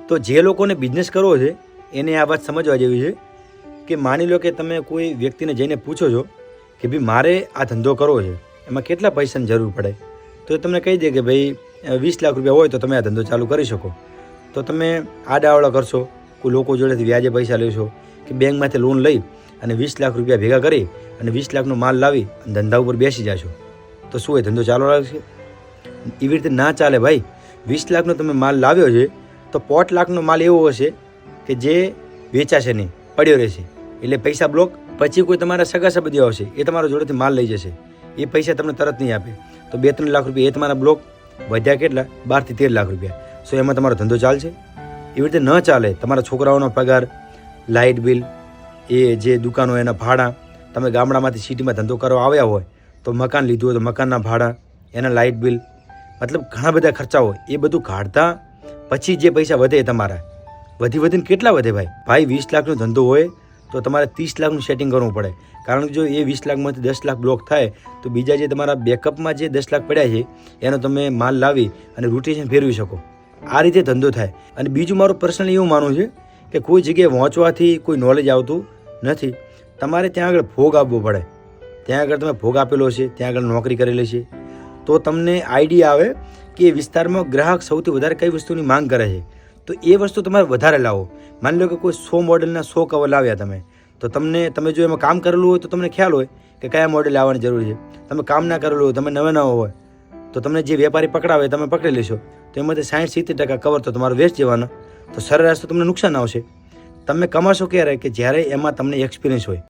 તો જે લોકોને બિઝનેસ કરવો છે એને આ વાત સમજવા જેવી છે કે માની લો કે તમે કોઈ વ્યક્તિને જઈને પૂછો છો કે ભાઈ મારે આ ધંધો કરવો છે, એમાં કેટલા પૈસાની જરૂર પડે, તો એ તમને કહી દે કે ભાઈ 20 લાખ રૂપિયા હોય તો તમે આ ધંધો ચાલુ કરી શકો. તો તમે આડાવડા કરશો, કોઈ લોકો જોડેથી વ્યાજે પૈસા લેશો કે બેંકમાંથી લોન લઈ અને 20 લાખ રૂપિયા ભેગા કરી અને 20 લાખનો માલ લાવી અને ધંધા ઉપર બેસી જશો, તો શું એ ધંધો ચાલુ રાખશે? એવી રીતે ના ચાલે ભાઈ. 20 લાખનો તમે માલ લાવ્યો છે તો 5 લાખનો માલ એવો હશે કે જે વેચાશે નહીં, પડ્યો રહેશે. એટલે પૈસા બ્લોક. પછી કોઈ તમારા સગા સંબંધીઓ આવશે, એ તમારા જોડેથી માલ લઈ જશે, એ પૈસા તમને તરત નહીં આપે, તો 2-3 લાખ રૂપિયા એ તમારા બ્લોક. વધ્યા કેટલા? 12 થી 13 લાખ રૂપિયા. સો એમાં તમારો ધંધો ચાલશે? એવી રીતે ન ચાલે. તમારા છોકરાઓનો પગાર, લાઇટ બિલ, એ જે દુકાનો એના ભાડા, તમે ગામડામાંથી સિટીમાં ધંધો કરવા આવ્યા હોય તો મકાન લીધું હોય તો મકાનના ભાડા, એના લાઇટ બિલ, મતલબ ઘણા બધા ખર્ચા હોય. એ બધું કાઢતા પછી જે પૈસા વધે તમારા, વધીને કેટલા વધે ભાઈ? 20 લાખનો ધંધો હોય તો તમારે 30 લાખનું સેટિંગ કરવું પડે. કારણ કે જો એ 20 લાખમાંથી 10 લાખ બ્લોક થાય તો બીજા જે તમારા બેકઅપમાં જે 10 લાખ પડ્યા છે એનો તમે માલ લાવી અને રોટેશન ફેરવી શકો. આ રીતે ધંધો થાય. અને બીજું મારું પર્સનલી એવું માનવું છે કે કોઈ જગ્યાએ વાંચવાથી કોઈ નોલેજ આવતું નથી. તમારે ત્યાં આગળ ભોગ આપવો પડે. ત્યાં આગળ તમે ભોગ આપેલો છે, ત્યાં આગળ નોકરી કરેલી છે, તો તમને આઈડિયા આવે કે એ વિસ્તારમાં ગ્રાહક સૌથી વધારે કઈ વસ્તુની માંગ કરે છે. તો એ વસ્તુ તમારે વધારે લાવો. માની લો કે કોઈ 100 મોડેલના 100 કવર લાવ્યા તમે, તો તમે જો એમાં કામ કરેલું હોય તો તમને ખ્યાલ હોય કે કયા મોડેલ આવવાની જરૂર છે. તમે કામ ના કરેલું હોય, તમે નવા હોય, તો તમને જે વેપારી પકડાવે તમે પકડી લેશો, તો એમાંથી 60-70% કવર તો તમારો વેસ્ટ જવાના. તો સરેરાશ તો તમને નુકસાન આવશે. તમે કમાશો ક્યારે? કે જ્યારે એમાં તમને એક્સપિરિયન્સ હોય.